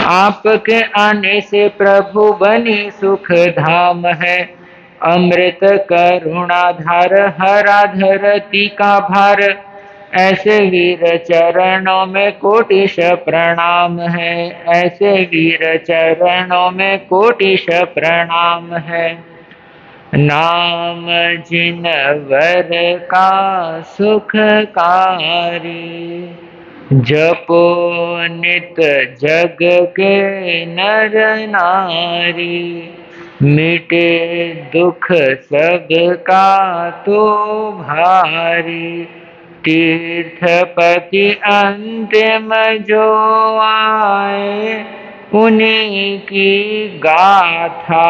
आपके आने से प्रभु बनी सुख धाम है। अमृत करुणाधार हरा धरती का भार, ऐसे वीर चरणों में कोटिश प्रणाम है। ऐसे वीर चरणों में कोटिश प्रणाम है। नाम जिनवर का सुखकारी, जपो नित जग के नर नारी। मिटे दुख सबका तो भारी, तीर्थपति अंतिम जो आए। उन्हीं की गाथा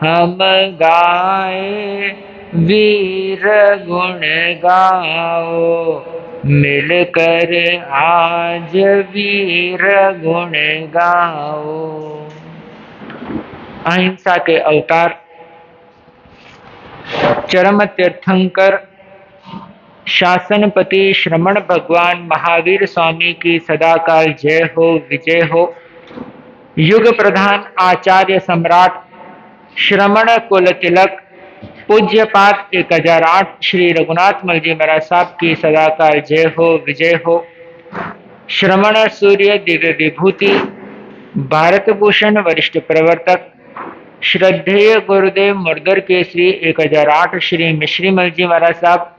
हम गाए, वीर गुण गाओ। मिलकर आज वीर गुण गाओ। अहिंसा के अवतार चरम तीर्थंकर शासनपति श्रमण भगवान महावीर स्वामी की सदाकाल जय हो, विजय हो। युग प्रधान आचार्य सम्राट श्रमण कुल तिलक पूज्यपाद 1008 श्री रघुनाथ मल जी महाराज साहब की सदाकाल जय हो, विजय हो। श्रमण सूर्य दिव्य विभूति भारत भूषण वरिष्ठ प्रवर्तक श्रद्धेय गुरुदेव मुरदर केसरी 1008 श्री मिश्री मल जी महाराज साहब,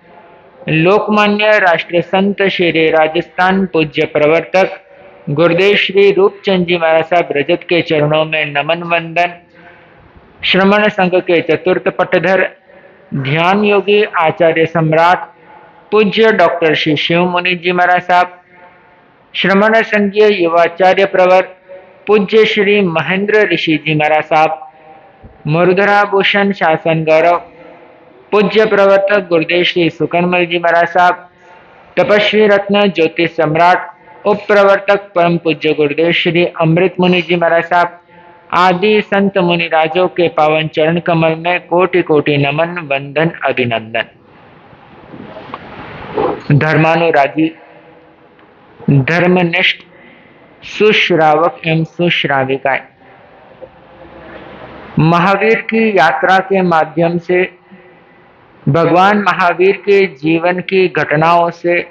लोकमान्य राष्ट्र संत शेरे राजस्थान पूज्य प्रवर्तक गुरुदेव श्री रूपचंद जी महाराज साहब रजत के चरणों में नमन वंदन। श्रमण संघ के चतुर्थ पटधर ध्यान योगी आचार्य सम्राट पूज्य डॉक्टर श्री शिव मुनि जी महाराज साहब, श्रमण संघीय युवाचार्य प्रवर पूज्य श्री महेंद्र ऋषि जी महाराज साहब, मुरधरा भूषण शासन गौरव पूज्य प्रवर्तक गुरुदेव श्री सुकनमल जी महाराज साहब, तपस्वी रत्न ज्योतिष सम्राट उप प्रवर्तक परम पूज्य गुरुदेव श्री अमृत मुनि जी महाराज साहब आदि संत मुनि राजों के पावन चरण कमल में कोटि कोटि नमन वंदन अभिनंदन। धर्मानुरागी धर्मनिष्ठ सुश्रावक एवं सुश्राविकाएं, महावीर की यात्रा के माध्यम से भगवान महावीर के जीवन की घटनाओं से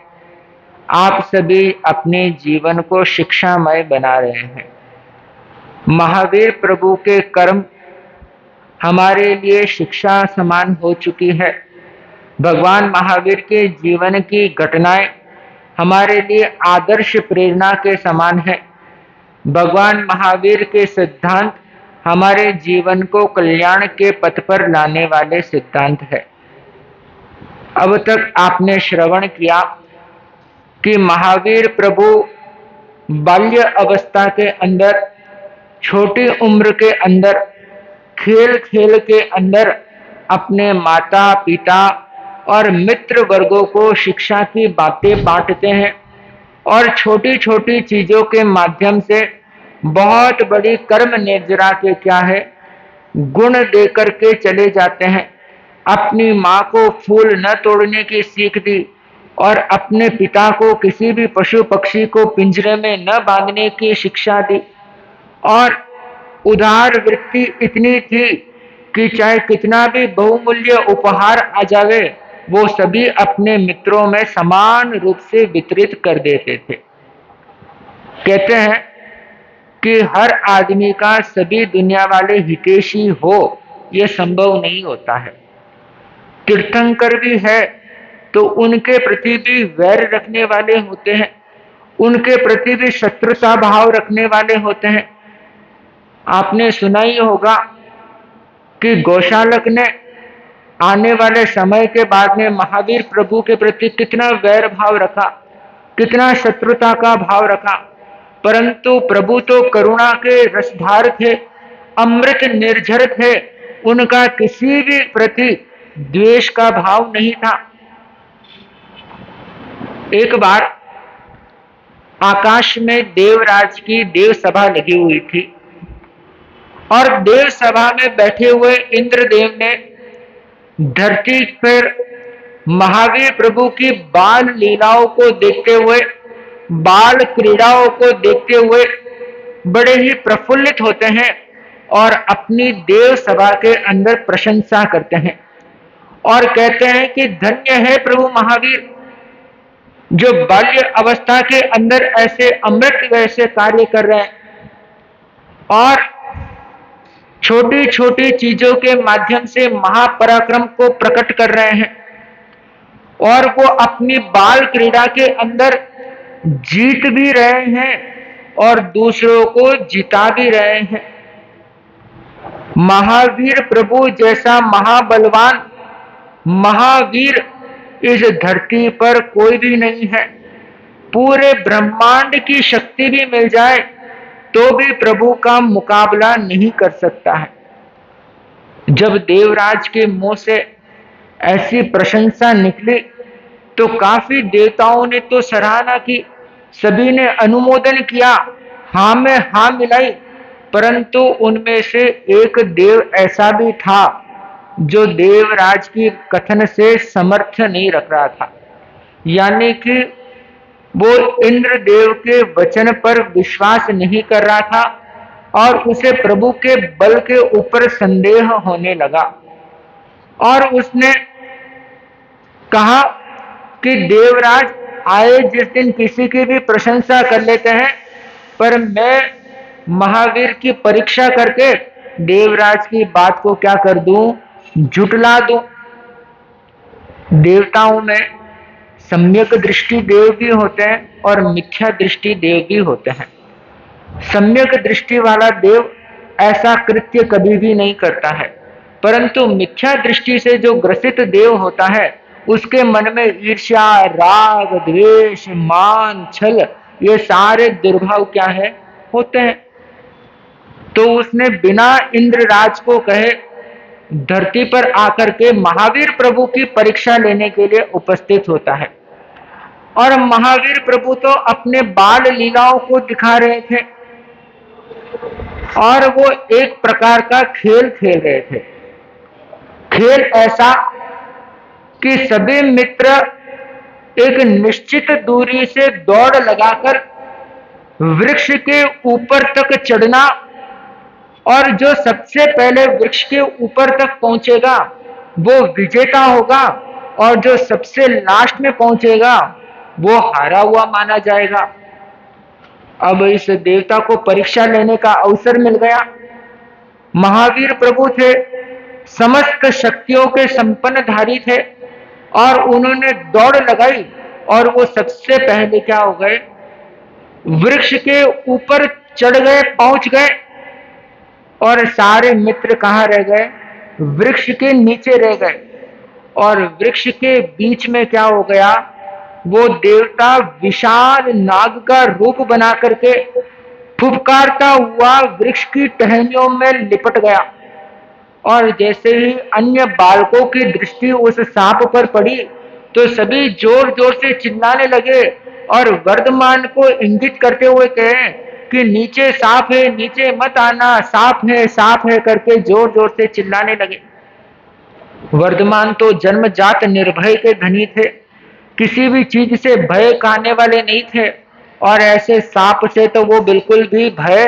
आप सभी अपने जीवन को शिक्षामय बना रहे हैं। महावीर प्रभु के कर्म हमारे लिए शिक्षा समान हो चुकी है। भगवान महावीर के जीवन की घटनाएं हमारे लिए आदर्श प्रेरणा के समान है। भगवान महावीर के सिद्धांत हमारे जीवन को कल्याण के पथ पर लाने वाले सिद्धांत है। अब तक आपने श्रवण किया कि महावीर प्रभु बाल्य अवस्था के अंदर, छोटी उम्र के अंदर, खेल खेल के अंदर अपने माता पिता और मित्र वर्गों को शिक्षा की बातें बांटते हैं और छोटी छोटी चीजों के माध्यम से बहुत बड़ी कर्म निर्जरा के क्या है गुण देकर के चले जाते हैं। अपनी माँ को फूल न तोड़ने की सीख दी और अपने पिता को किसी भी पशु पक्षी को पिंजरे में न बांधने की शिक्षा दी। और उदार वृत्ति इतनी थी कि चाहे कितना भी बहुमूल्य उपहार आ जावे वो सभी अपने मित्रों में समान रूप से वितरित कर देते थे। कहते हैं कि हर आदमी का सभी दुनिया वाले हितैषी हो यह संभव नहीं होता है। तीर्थंकर भी है तो उनके प्रति भी वैर रखने वाले होते हैं, उनके प्रति भी शत्रुता भाव रखने वाले होते हैं। आपने सुना ही होगा कि गौशालक ने आने वाले समय के बाद में महावीर प्रभु के प्रति कितना वैर भाव रखा, कितना शत्रुता का भाव रखा, परंतु प्रभु तो करुणा के रसधार थे, अमृत निर्झर थे, उनका किसी भी प्रति द्वेष का भाव नहीं था। एक बार आकाश में देवराज की देव सभा लगी हुई थी और देव सभा में बैठे हुए इंद्रदेव ने धरती पर महावीर प्रभु की बाल लीलाओं को देखते हुए, बाल क्रीड़ाओं को देखते हुए बड़े ही प्रफुल्लित होते हैं और अपनी देव सभा के अंदर प्रशंसा करते हैं और कहते हैं कि धन्य है प्रभु महावीर, जो बाल्य अवस्था के अंदर ऐसे अमृत वैसे कार्य कर रहे हैं और छोटी छोटी चीजों के माध्यम से महापराक्रम को प्रकट कर रहे हैं और वो अपनी बाल क्रीड़ा के अंदर जीत भी रहे हैं और दूसरों को जिता भी रहे हैं। महावीर प्रभु जैसा महाबलवान महावीर इस धरती पर कोई भी नहीं है। पूरे ब्रह्मांड की शक्ति भी मिल जाए तो भी प्रभु का मुकाबला नहीं कर सकता है। जब देवराज के मुंह से ऐसी प्रशंसा निकली तो काफी देवताओं ने तो सराहना की, सभी ने अनुमोदन किया, हाँ में हाँ मिलाई, परंतु उनमें से एक देव ऐसा भी था जो देवराज की कथन से समर्थ नहीं रख रहा था, यानी कि वो इंद्रदेव के वचन पर विश्वास नहीं कर रहा था और उसे प्रभु के बल के ऊपर संदेह होने लगा और उसने कहा कि देवराज आए जिस दिन किसी की भी प्रशंसा कर लेते हैं, पर मैं महावीर की परीक्षा करके देवराज की बात को क्या कर दूं, झुटला दूं। देवताओं में सम्यक दृष्टि देव भी होते हैं और मिथ्या दृष्टि देव भी होते हैं। सम्यक दृष्टि वाला देव ऐसा कृत्य कभी भी नहीं करता है, परंतु मिथ्या दृष्टि से जो ग्रसित देव होता है उसके मन में ईर्ष्या, राग, द्वेष, मान, छल, ये सारे दुर्भाव क्या है, होते हैं। तो उसने बिना इंद्रराज को कहे धरती पर आकर के महावीर प्रभु की परीक्षा लेने के लिए उपस्थित होता है और महावीर प्रभु तो अपने बाल लीलाओं को दिखा रहे थे और वो एक प्रकार का खेल खेल रहे थे। खेल ऐसा कि सभी मित्र एक निश्चित दूरी से दौड़ लगाकर वृक्ष के ऊपर तक चढ़ना और जो सबसे पहले वृक्ष के ऊपर तक पहुंचेगा वो विजेता होगा और जो सबसे लास्ट में पहुंचेगा वो हारा हुआ माना जाएगा। अब इस देवता को परीक्षा लेने का अवसर मिल गया। महावीर प्रभु थे, समस्त शक्तियों के संपन्नधारी थे और उन्होंने दौड़ लगाई और वो सबसे पहले क्या हो गए, वृक्ष के ऊपर चढ़ गए, पहुंच गए और सारे मित्र कहां रह गए, वृक्ष के नीचे रह गए और वृक्ष के बीच में क्या हो गया, वो देवता विशाल नाग का रूप बना करके फुफकारता हुआ वृक्ष की टहनियों में लिपट गया और जैसे ही अन्य बालकों की दृष्टि उस सांप पर पड़ी तो सभी जोर जोर से चिल्लाने लगे और वर्धमान को इंगित करते हुए कहे कि नीचे सांप है, नीचे मत आना, सांप है करके जोर जोर से चिल्लाने लगे। वर्धमान तो जन्मजात निर्भय के धनी थे, किसी भी चीज से भय खाने वाले नहीं थे और ऐसे सांप से तो वो बिल्कुल भी भय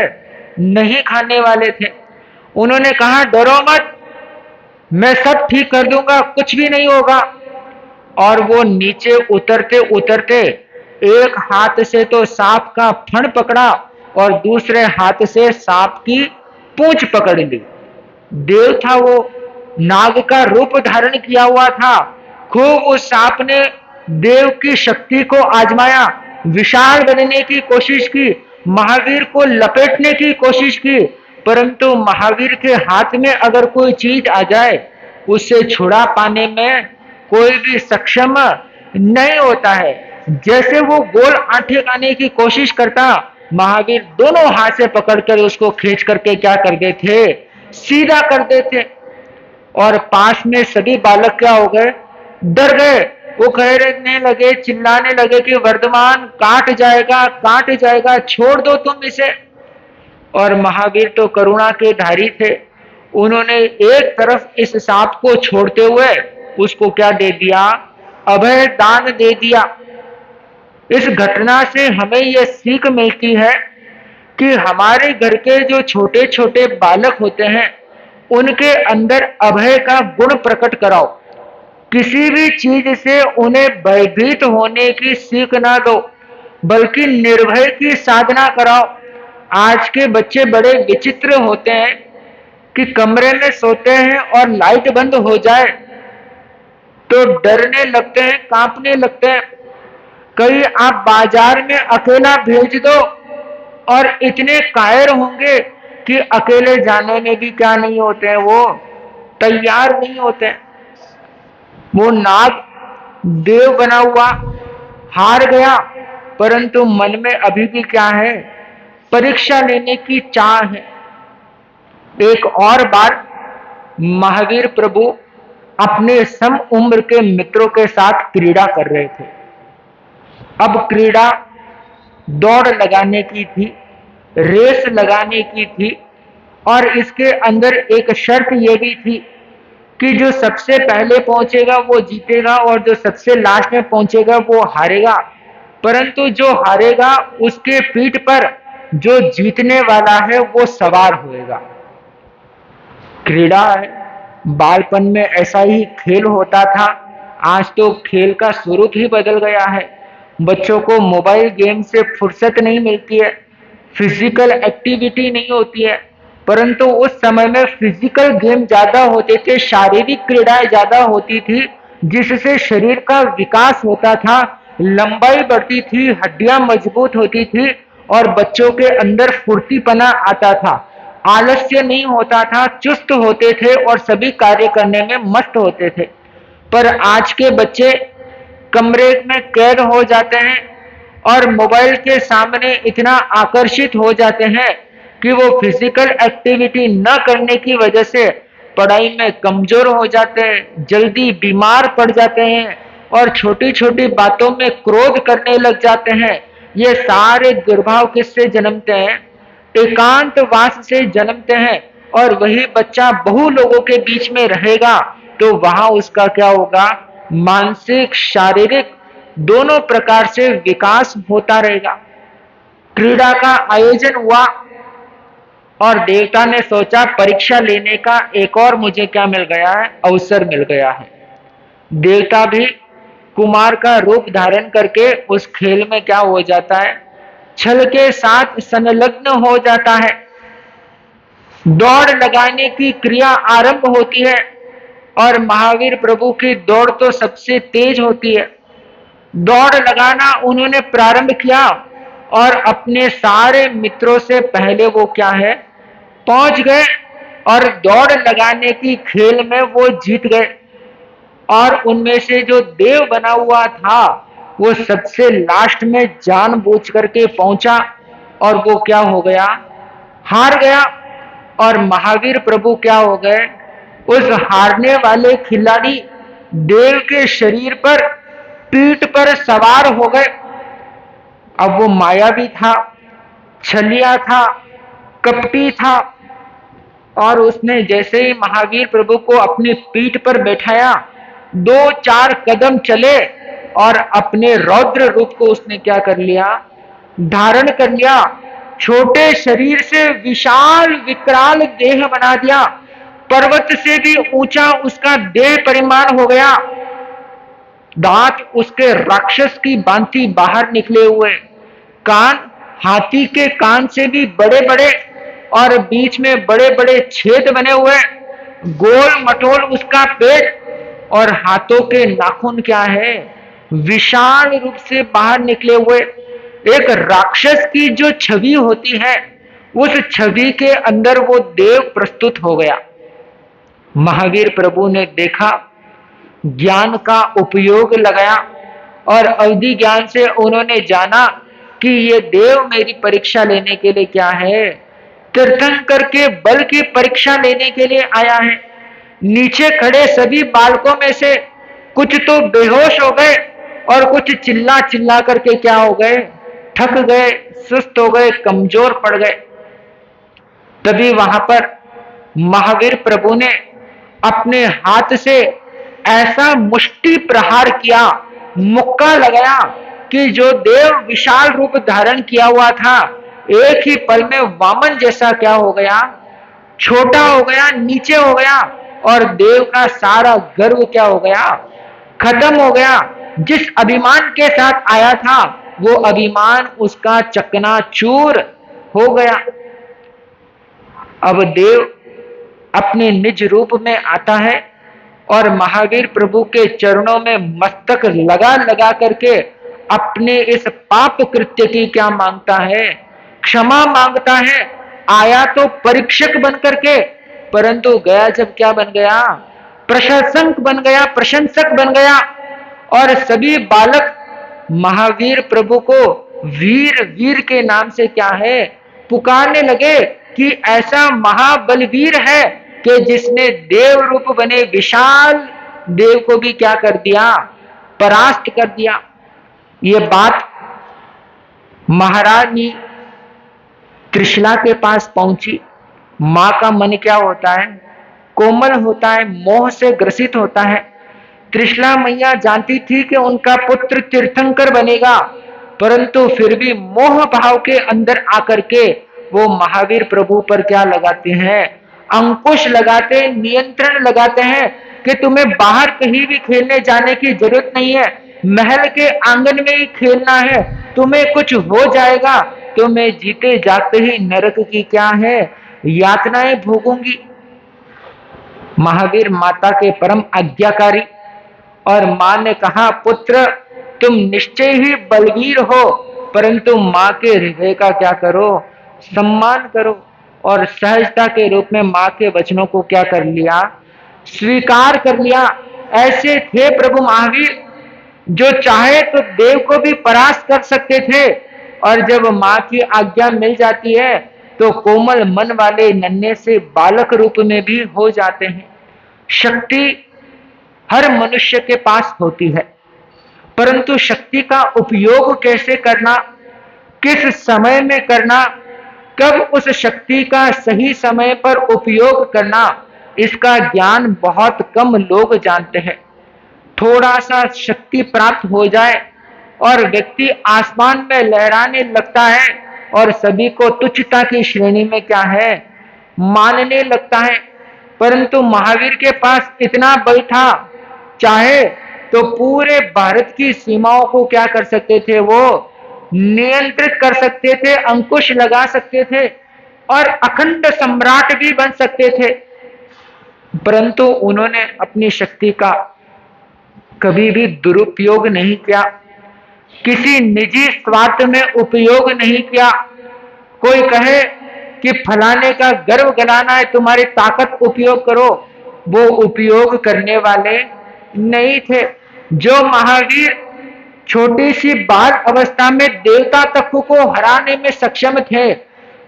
नहीं खाने वाले थे। उन्होंने कहा डरो मत, मैं सब ठीक कर दूंगा, कुछ भी नहीं होगा। और वो नीचे उतरते उतरते एक हाथ से तो सांप का फण पकड़ा और दूसरे हाथ से सांप की पूंछ पकड़ ली। देव था वो, नाग का रूप धारण किया हुआ था। खूब उस सांप ने देव की शक्ति को आजमाया, विशाल बनने की कोशिश की, महावीर को लपेटने की कोशिश की, परंतु महावीर के हाथ में अगर कोई चीज आ जाए उससे छुड़ा पाने में कोई भी सक्षम नहीं होता है। जैसे वो गोल आंठे खाने की कोशिश करता, महावीर दोनों हाथ से पकड़कर उसको खींच करके क्या कर देते, सीधा कर देते। और पास में सभी बालक क्या हो गए, डर गए। वो कहने लगे, चिल्लाने लगे कि वर्धमान काट जाएगा, छोड़ दो तुम इसे। और महावीर तो करुणा के धारी थे, उन्होंने एक तरफ इस सांप को छोड़ते हुए उसको क्या दे दिया, अभय दान दे दिया। इस घटना से हमें यह सीख मिलती है कि हमारे घर के जो छोटे छोटे बालक होते हैं उनके अंदर अभय का गुण प्रकट कराओ। किसी भी चीज से उन्हें भयभीत होने की सीख ना दो, बल्कि निर्भय की साधना कराओ। आज के बच्चे बड़े विचित्र होते हैं कि कमरे में सोते हैं और लाइट बंद हो जाए तो डरने लगते हैं, कांपने लगते हैं। कहीं आप बाजार में अकेला भेज दो और इतने कायर होंगे कि अकेले जाने में भी क्या नहीं होते हैं, वो तैयार नहीं होते हैं। वो नाग देव बना हुआ हार गया, परंतु मन में अभी भी क्या है, परीक्षा लेने की चाह है। एक और बार महावीर प्रभु अपने सम उम्र के मित्रों के साथ क्रीड़ा कर रहे थे। अब क्रीड़ा दौड़ लगाने की थी, रेस लगाने की थी, और इसके अंदर एक शर्त यह भी थी कि जो सबसे पहले पहुंचेगा वो जीतेगा और जो सबसे लास्ट में पहुंचेगा वो हारेगा। परंतु जो हारेगा उसके पीठ पर जो जीतने वाला है वो सवार होएगा। क्रीड़ा है, बालपन में ऐसा ही खेल होता था। आज तो खेल का स्वरूप ही बदल गया है। बच्चों को मोबाइल गेम से फुर्सत नहीं मिलती है, फिजिकल एक्टिविटी नहीं होती है। परंतु उस समय में फिजिकल गेम ज्यादा होते थे, शारीरिक क्रीड़ाएं ज्यादा होती थी, जिससे शरीर का विकास होता था, लंबाई बढ़ती थी, हड्डियां मजबूत होती थी और बच्चों के अंदर फुर्तीपना आता था, आलस्य नहीं होता था, चुस्त होते थे और सभी कार्य करने में मस्त होते थे। पर आज के बच्चे कमरे में कैद हो जाते हैं और मोबाइल के सामने इतना आकर्षित हो जाते हैं कि वो फिजिकल एक्टिविटी न करने की वजह से पढ़ाई में कमजोर हो जाते हैं, जल्दी बीमार पड़ जाते हैं और छोटी छोटी बातों में क्रोध करने लग जाते हैं। ये सारे दुर्भाव किससे जन्मते हैं? एकांतवास से जन्मते हैं। और वही बच्चा बहु लोगों के बीच में रहेगा तो वहां उसका क्या होगा? मानसिक शारीरिक दोनों प्रकार से विकास होता रहेगा। क्रीड़ा का आयोजन हुआ और देवता ने सोचा परीक्षा लेने का एक और मुझे क्या मिल गया है? अवसर मिल गया है। देवता भी कुमार का रूप धारण करके उस खेल में क्या हो जाता है? छल के साथ संलग्न हो जाता है। दौड़ लगाने की क्रिया आरंभ होती है और महावीर प्रभु की दौड़ तो सबसे तेज होती है। दौड़ लगाना उन्होंने प्रारंभ किया और अपने सारे मित्रों से पहले वो क्या है? पहुंच गए और दौड़ लगाने की खेल में वो जीत गए। और उनमें से जो देव बना हुआ था वो सबसे लास्ट में जानबूझ करके पहुंचा और वो क्या हो गया? हार गया। और महावीर प्रभु क्या हो गए? उस हारने वाले खिलाड़ी देव के शरीर पर, पीठ पर सवार हो गए। अब वो मायावी था, छलिया था, कपटी था और उसने जैसे ही महावीर प्रभु को अपनी पीठ पर बैठाया, 2-4 कदम चले और अपने रौद्र रूप को उसने क्या कर लिया? धारण कर लिया। छोटे शरीर से विशाल विकराल देह बना दिया। पर्वत से भी ऊंचा उसका देह परिमाण हो गया। दांत उसके राक्षस की भांति बाहर निकले हुए, कान हाथी के कान से भी बड़े बड़े और बीच में बड़े बड़े छेद बने हुए, गोल मटोल उसका पेट और हाथों के नाखून क्या है? विशाल रूप से बाहर निकले हुए। एक राक्षस की जो छवि होती है उस छवि के अंदर वो देव प्रस्तुत हो गया। महावीर प्रभु ने देखा, ज्ञान का उपयोग लगाया और अवधि ज्ञान से उन्होंने जाना कि ये देव मेरी परीक्षा लेने के लिए क्या है? तीर्थंकर के बल की परीक्षा लेने के लिए आया है। नीचे खड़े सभी बालकों में से कुछ तो बेहोश हो गए और कुछ चिल्ला चिल्ला करके क्या हो गए? थक गए, सुस्त हो गए, कमजोर पड़ गए। तभी वहां पर महावीर प्रभु ने अपने हाथ से ऐसा मुष्टि प्रहार किया, मुक्का लगाया कि जो देव विशाल रूप धारण किया हुआ था एक ही पल में वामन जैसा क्या हो गया, छोटा हो गया, नीचे हो गया, और देव का सारा गर्व क्या हो गया, खत्म हो गया। जिस अभिमान के साथ आया था वो अभिमान उसका चकनाचूर हो गया। अब देव अपने निज रूप में आता है और महावीर प्रभु के चरणों में मस्तक लगा लगा करके अपने इस पाप कृत्य की क्या मांगता है, क्षमा मांगता है। आया तो परीक्षक बन करके, परंतु गया जब क्या बन गया, प्रशंसक बन गया, प्रशंसक बन गया। और सभी बालक महावीर प्रभु को वीर वीर के नाम से क्या है, पुकारने लगे कि ऐसा महाबलवीर है कि जिसने देव रूप बने विशाल देव को भी क्या कर दिया, परास्त कर दिया। ये बात महारानी त्रिशला के पास पहुंची। मां का मन क्या होता है, कोमल होता है, मोह से ग्रसित होता है। त्रिशला मैया जानती थी कि उनका पुत्र तीर्थंकर बनेगा, परंतु फिर भी मोह भाव के अंदर आकर के वो महावीर प्रभु पर क्या लगाते हैं, अंकुश लगाते हैं, नियंत्रण लगाते हैं कि तुम्हें बाहर कहीं भी खेलने जाने की जरूरत नहीं है, महल के आंगन में ही खेलना है। तुम्हें कुछ हो जाएगा तो मैं जीते जाते ही नरक की क्या है, यातनाएं भोगूंगी। महावीर माता के परम आज्ञाकारी, और मां ने कहा पुत्र तुम निश्चय ही बलवीर हो, परंतु मां के हृदय का क्या करो, सम्मान करो। और सहजता के रूप में मां के वचनों को क्या कर लिया, स्वीकार कर लिया। ऐसे थे प्रभु महावीर जो चाहे तो देव को भी परास्त कर सकते थे, और जब मां की आज्ञा मिल जाती है तो कोमल मन वाले नन्हे से बालक रूप में भी हो जाते हैं। शक्ति हर मनुष्य के पास होती है, परंतु शक्ति का उपयोग कैसे करना, किस समय में करना, कब उस शक्ति का सही समय पर उपयोग करना, इसका ज्ञान बहुत कम लोग जानते हैं। थोड़ा सा शक्ति प्राप्त हो जाए और व्यक्ति आसमान में लहराने लगता है और सभी को तुच्छता की श्रेणी में क्या है, मानने लगता है। परंतु महावीर के पास इतना बल था, चाहे तो पूरे भारत की सीमाओं को क्या कर सकते थे, वो नियंत्रित कर सकते थे, अंकुश लगा सकते थे और अखंड सम्राट भी बन सकते थे। परंतु उन्होंने अपनी शक्ति का कभी भी दुरुपयोग नहीं किया, किसी निजी स्वार्थ में उपयोग नहीं किया। कोई कहे कि फलाने का गर्व गलाना है, तुम्हारी ताकत उपयोग करो, वो उपयोग करने वाले नहीं थे। जो महावीर छोटी सी बाल अवस्था में देवता तक को हराने में सक्षम थे,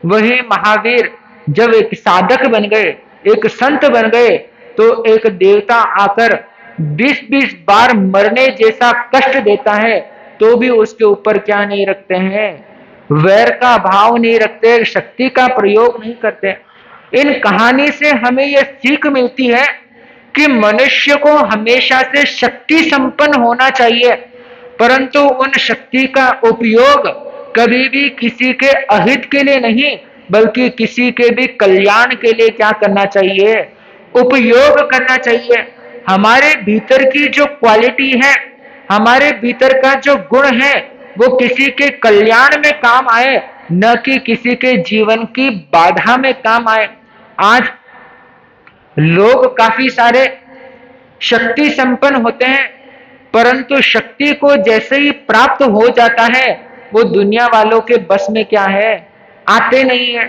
वही महावीर जब एक साधक बन गए, एक संत बन गए, तो एक देवता आकर 20-20 बार मरने जैसा कष्ट देता है तो भी उसके ऊपर क्या नहीं रखते हैं, वैर का भाव नहीं रखते, शक्ति का प्रयोग नहीं करते। इन कहानी से हमें यह सीख मिलती है कि मनुष्य को हमेशा से शक्ति संपन्न होना चाहिए, परंतु उन शक्ति का उपयोग कभी भी किसी के अहित के लिए नहीं, बल्कि किसी के भी कल्याण के लिए क्या करना चाहिए, उपयोग करना चाहिए। हमारे भीतर की जो क्वालिटी है, हमारे भीतर का जो गुण है, वो किसी के कल्याण में काम आए, न कि किसी के जीवन की बाधा में काम आए। आज लोग काफी सारे शक्ति संपन्न होते हैं, परंतु शक्ति को जैसे ही प्राप्त हो जाता है वो दुनिया वालों के बस में क्या है, आते नहीं है।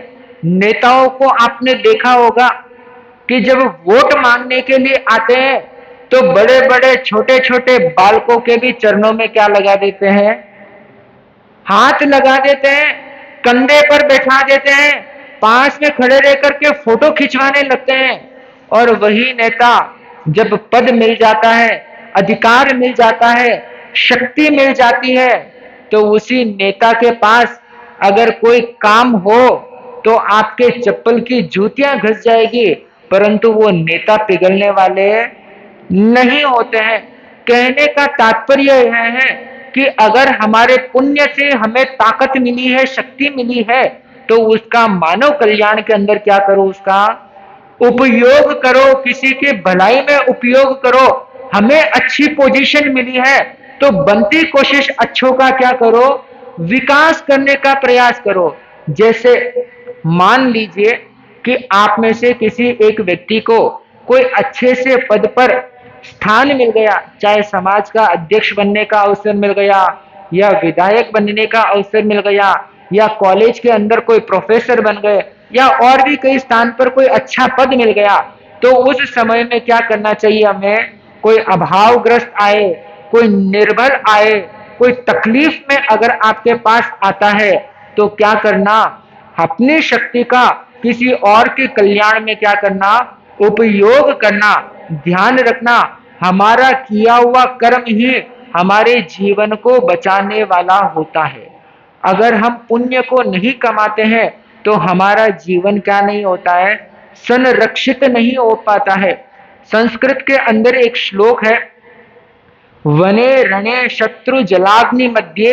नेताओं को आपने देखा होगा कि जब वोट मांगने के लिए आते हैं तो बड़े बड़े छोटे छोटे बालकों के भी चरणों में क्या लगा देते हैं, हाथ लगा देते हैं, कंधे पर बैठा देते हैं, पास में खड़े रह करके फोटो खिंचवाने लगते हैं। और वही नेता जब पद मिल जाता है, अधिकार मिल जाता है, शक्ति मिल जाती है, तो उसी नेता के पास अगर कोई काम हो तो आपके चप्पल की जूतियां घस जाएगी, परंतु वो नेता पिघलने वाले नहीं होते हैं। कहने का तात्पर्य यह है कि अगर हमारे पुण्य से हमें ताकत मिली है, शक्ति मिली है, तो उसका मानव कल्याण के अंदर क्या करो, उसका उपयोग करो, किसी के भलाई में उपयोग करो। हमें अच्छी पोजीशन मिली है तो बनती कोशिश अच्छों का क्या करो, विकास करने का प्रयास करो। जैसे मान लीजिए कि आप में से किसी एक व्यक्ति को कोई अच्छे से पद पर स्थान मिल गया, चाहे समाज का अध्यक्ष बनने का अवसर मिल गया, या विधायक बनने का अवसर मिल गया, या कॉलेज के अंदर कोई प्रोफेसर बन गए, या और भी कई स्थान पर कोई अच्छा पद मिल गया, तो उस समय में क्या करना चाहिए हमें? कोई अभावग्रस्त आए, कोई निर्बल आए, कोई तकलीफ में अगर आपके पास आता है, तो क्या करना? अपनी शक्ति का किसी और के कल्याण में क्या करना? उपयोग करना। ध्यान रखना, हमारा किया हुआ कर्म ही हमारे जीवन को बचाने वाला होता है। अगर हम पुण्य को नहीं कमाते हैं तो हमारा जीवन क्या नहीं होता है? संरक्षित नहीं हो पाता है। संस्कृत के अंदर एक श्लोक है, वने रणे शत्रु जलाग्नि मध्ये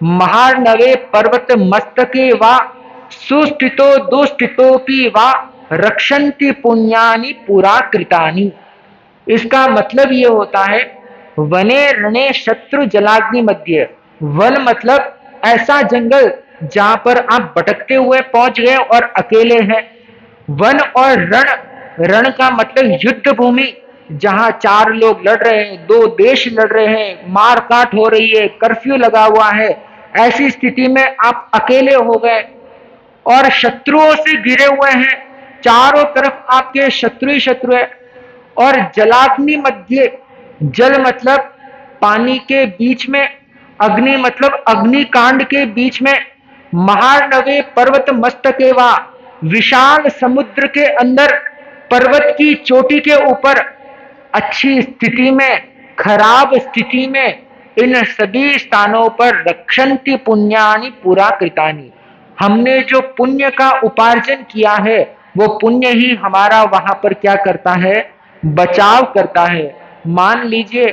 महार्णवे पर्वत मस्तके वा सुस्थितो दुस्थितोपि वा रक्षन्ति पुण्यानि पुरा कृतानि। इसका मतलब ये होता है, वने रणे शत्रु जलाग्नि मध्य। वन मतलब ऐसा जंगल जहां पर आप भटकते हुए पहुंच गए और अकेले हैं। वन और रण, रण का मतलब युद्ध भूमि, जहां चार लोग लड़ रहे हैं, दो देश लड़ रहे हैं, मार काट हो रही है, कर्फ्यू लगा हुआ है। ऐसी स्थिति में आप अकेले हो गए और शत्रुओं से घिरे हुए हैं, चारों तरफ आपके शत्रु ही शत्रु है। और जलाग्नि मध्य, जल मतलब पानी के बीच में, अग्नि मतलब अग्निकांड के बीच में, महार्णवे पर्वत मस्तके वा, विशाल समुद्र के अंदर पर्वत की चोटी के ऊपर, अच्छी स्थिति में, खराब स्थिति में, इन सभी स्थानों पर रक्षन्ति पुण्यानि पुरा कृतानि। हमने जो पुण्य का उपार्जन किया है वो पुण्य ही हमारा वहां पर क्या करता है? बचाव करता है। मान लीजिए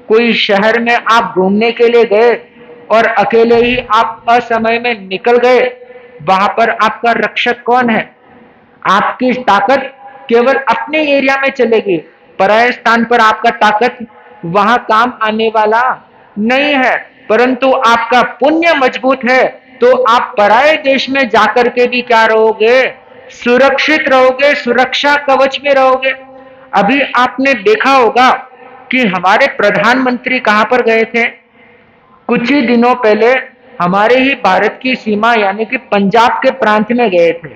कोई शहर में आप घूमने के लिए गए और अकेले ही आप असमय में निकल गए, वहां पर आपका रक्षक कौन है? आपकी ताकत केवल अपने एरिया में चलेगी, पराये स्थान पर आपका ताकत वहां काम आने वाला नहीं है। परंतु आपका पुण्य मजबूत है तो आप पराये देश में जाकर के भी क्या रहोगे? सुरक्षित रहोगे, सुरक्षा कवच में रहोगे। अभी आपने देखा होगा कि हमारे प्रधानमंत्री कहां पर गए थे? कुछ ही दिनों पहले हमारे ही भारत की सीमा यानी कि पंजाब के प्रांत में गए थे,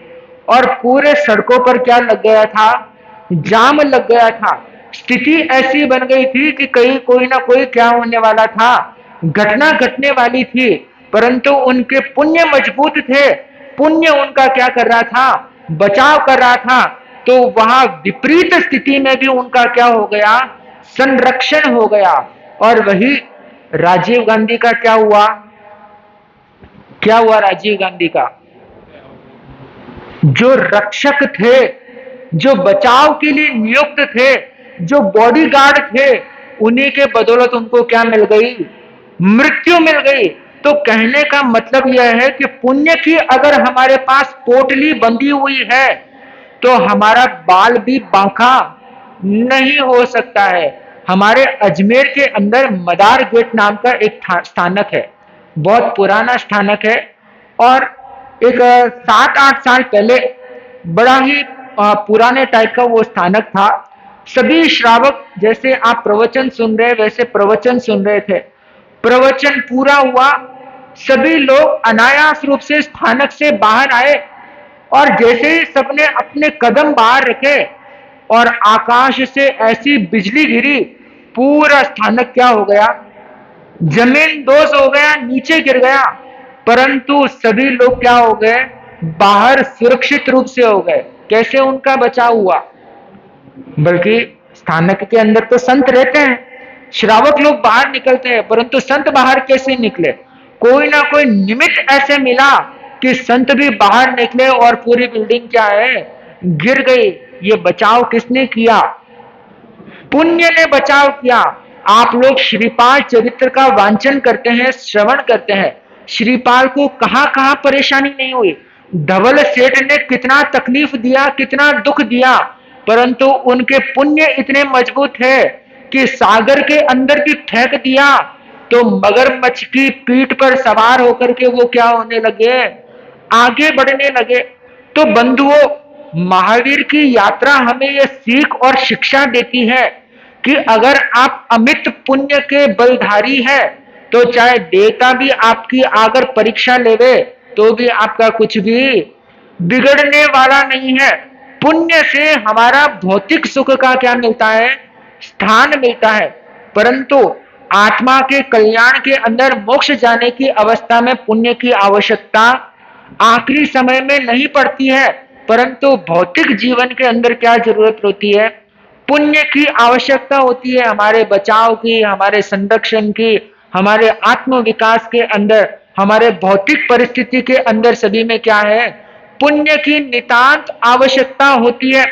और पूरे सड़कों पर क्या लग गया था? जाम लग गया था। स्थिति ऐसी बन गई थी कि कहीं कोई ना कोई क्या होने वाला था, घटना घटने वाली थी। परंतु उनके पुण्य मजबूत थे, पुण्य उनका क्या कर रहा था? बचाव कर रहा था। तो वहां विपरीत स्थिति में भी उनका क्या हो गया? संरक्षण हो गया। और वही राजीव गांधी का क्या हुआ? क्या हुआ राजीव गांधी का? जो रक्षक थे, जो बचाव के लिए नियुक्त थे, जो बॉडीगार्ड थे, उन्हीं के बदौलत उनको क्या मिल गई? मृत्यु मिल गई। तो कहने का मतलब यह है कि पुण्य की अगर हमारे पास पोटली बंधी हुई है तो हमारा बाल भी बांका नहीं हो सकता है। हमारे अजमेर के अंदर मदार गेट नाम का एक स्थानक है, बहुत पुराना स्थानक है, और एक 7-8 साल पहले बड़ा ही पुराने टाइप का वो स्थानक था। सभी श्रावक जैसे आप प्रवचन सुन रहे वैसे प्रवचन सुन रहे थे। प्रवचन पूरा हुआ, सभी लोग अनायास रूप से स्थानक से बाहर आए, और जैसे ही सबने अपने कदम बाहर रखे और आकाश से ऐसी बिजली गिरी, पूरा स्थानक क्या हो गया? जमीन दोष हो गया, नीचे गिर गया। परंतु सभी लोग क्या हो गए? बाहर सुरक्षित रूप से हो गए। कैसे उनका बचाव हुआ? बल्कि स्थानक के अंदर तो संत रहते हैं, श्रावक लोग बाहर निकलते हैं, परंतु संत बाहर कैसे निकले? कोई ना कोई निमित्त ऐसे मिला कि संत भी बाहर निकले और पूरी बिल्डिंग क्या है? गिर गई। ये बचाव किसने किया? पुण्य ने बचाव किया। आप लोग श्रीपाल चरित्र का वांचन करते हैं, श्रवण करते हैं। श्रीपाल को कहां कहां परेशानी नहीं हुई, धवल सेठ ने कितना तकलीफ दिया, कितना दुख दिया, परंतु उनके पुण्य इतने मजबूत है कि सागर के अंदर भी फेंक दिया तो मगरमच्छ की पीठ पर सवार होकर के वो क्या होने लगे, आगे बढ़ने लगे। तो बंधुओं, महावीर की यात्रा हमें यह सीख और शिक्षा देती है कि अगर आप अमित पुण्य के बलधारी है तो चाहे देवता भी आपकी आकर परीक्षा लेवे तो भी आपका कुछ भी बिगड़ने वाला नहीं है। पुण्य से हमारा भौतिक सुख का क्या मिलता है, स्थान मिलता है, परंतु आत्मा के कल्याण के अंदर मोक्ष जाने की अवस्था में पुण्य की आवश्यकता आखिरी समय में नहीं पड़ती है, परंतु भौतिक जीवन के अंदर क्या जरूरत होती है, पुण्य की आवश्यकता होती है। हमारे बचाव की, हमारे संरक्षण की, हमारे आत्म विकास के अंदर, हमारे भौतिक परिस्थिति के अंदर सभी में क्या है, पुण्य की नितांत आवश्यकता होती है।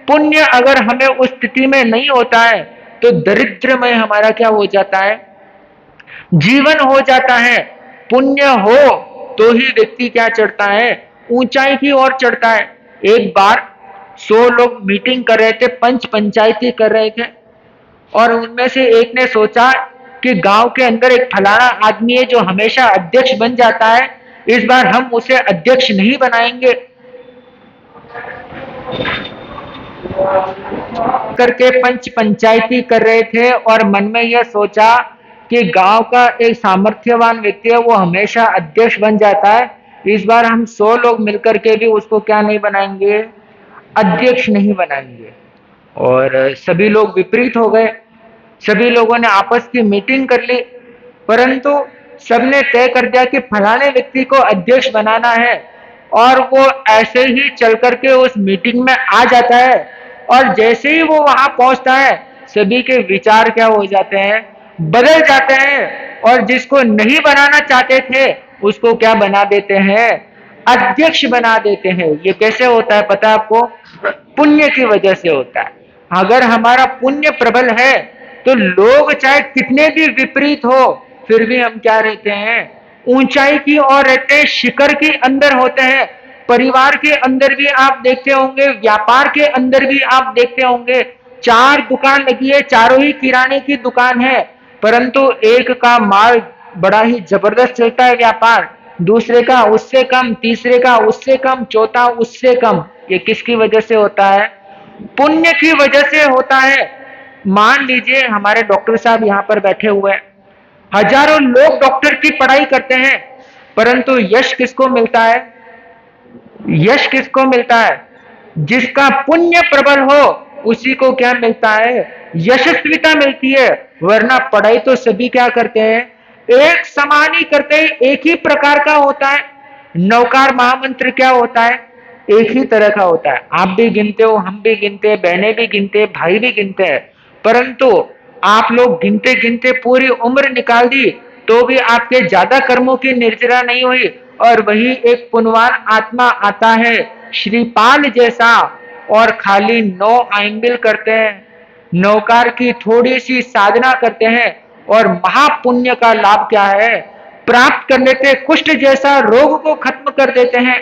पुण्य अगर हमें उस स्थिति में नहीं होता है तो दरिद्रमय हमारा क्या हो जाता है, जीवन हो जाता है। पुण्य हो तो ही व्यक्ति क्या चढ़ता है, ऊंचाई की ओर चढ़ता है। एक बार 100 लोग मीटिंग कर रहे थे, पंच पंचायती कर रहे थे, और उनमें से एक ने सोचा कि गांव के अंदर एक फलाना आदमी है जो हमेशा अध्यक्ष बन जाता है, इस बार हम उसे अध्यक्ष नहीं बनाएंगे करके पंच पंचायती कर रहे थे। और मन में यह सोचा कि गांव का एक सामर्थ्यवान व्यक्ति है, वो हमेशा अध्यक्ष बन जाता है, इस बार हम 100 लोग मिलकर के भी उसको क्या नहीं बनाएंगे, अध्यक्ष नहीं बनाएंगे। और सभी लोग विपरीत हो गए, सभी लोगों ने आपस की मीटिंग कर ली, परंतु सबने तय कर दिया कि फलाने व्यक्ति को अध्यक्ष बनाना है, और वो ऐसे ही चल करके उस मीटिंग में आ जाता है, और जैसे ही वो वहां पहुंचता है सभी के विचार क्या हो जाते हैं, बदल जाते हैं, और जिसको नहीं बनाना चाहते थे उसको क्या बना देते हैं, अध्यक्ष बना देते हैं। ये कैसे होता है पता है आपको, पुण्य की वजह से होता है। अगर हमारा पुण्य प्रबल है तो लोग चाहे कितने भी विपरीत हो फिर भी हम क्या रहते हैं, ऊंचाई की ओर रहते हैं, शिखर के अंदर होते हैं। परिवार के अंदर भी आप देखते होंगे, व्यापार के अंदर भी आप देखते होंगे, 4 दुकान लगी है, चारों ही किराने की दुकान है, परंतु एक का माल बड़ा ही जबरदस्त चलता है व्यापार, दूसरे का उससे कम, तीसरे का उससे कम, चौथा उससे कम। ये किसकी वजह से होता है, पुण्य की वजह से होता है। मान लीजिए हमारे डॉक्टर साहब यहाँ पर बैठे हुए हैं, हजारों लोग डॉक्टर की पढ़ाई करते हैं, परंतु यश किसको मिलता है, यश किसको मिलता है, जिसका पुण्य प्रबल हो उसी को क्या मिलता है, यशस्विता मिलती है। वरना पढ़ाई तो सभी क्या करते हैं, एक समान ही करते हैं, एक ही प्रकार का होता है। नौकार महामंत्र क्या होता है, एक ही तरह का होता है। आप भी गिनते हो, हम भी गिनते हैं, बहनें भी गिनते हैं, भाई भी गिनते हैं, परंतु आप लोग गिनते गिनते पूरी उम्र निकाल दी तो भी आपके ज्यादा कर्मों की निर्जरा नहीं हुई, और वही एक पुण्यवान आत्मा आता है श्रीपाल जैसा, और खाली 9 आइंबिल करते हैं, नौकार की थोड़ी सी साधना करते हैं, और महापुण्य का लाभ क्या है, प्राप्त कर लेते, कुष्ठ जैसा रोग को खत्म कर देते हैं।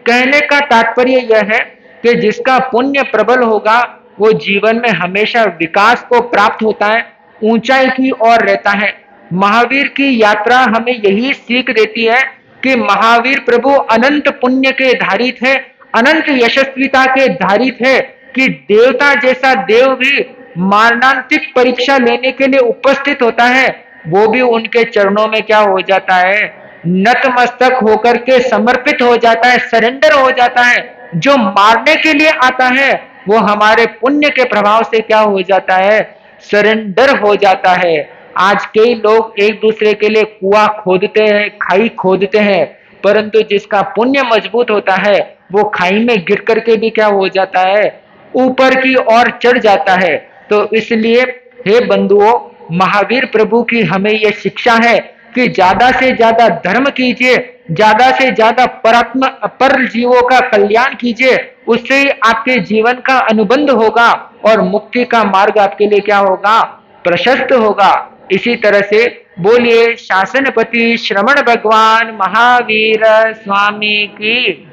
कहने का तात्पर्य यह है कि जिसका पुण्य प्रबल होगा वो जीवन में हमेशा विकास को प्राप्त होता है, ऊंचाई की ओर रहता है। महावीर की यात्रा हमें यही सीख देती है कि महावीर प्रभु अनंत पुण्य के धारी थे, अनंत यशस्विता के धारी थे, कि देवता जैसा देव भी मारणांतिक परीक्षा लेने के लिए उपस्थित होता है, वो भी उनके चरणों में क्या हो जाता है, नतमस्तक होकर के समर्पित हो जाता है, सरेंडर हो जाता है। जो मारने के लिए आता है वो हमारे पुण्य के प्रभाव से क्या हो जाता है, सरेंडर हो जाता है। आज कई लोग एक दूसरे के लिए कुआं खोदते हैं, खाई खोदते हैं, परंतु जिसका पुण्य मजबूत होता है वो खाई में गिर करके भी क्या हो जाता है, ऊपर की ओर चढ़ जाता है। तो इसलिए हे बंधुओं, महावीर प्रभु की हमें यह शिक्षा है कि ज्यादा से ज्यादा धर्म कीजिए, ज्यादा से ज्यादा पर जीवों का कल्याण कीजिए, उससे ही आपके जीवन का अनुबंध होगा और मुक्ति का मार्ग आपके लिए क्या होगा, प्रशस्त होगा। इसी तरह से बोलिए शासनपति श्रवण भगवान महावीर स्वामी की।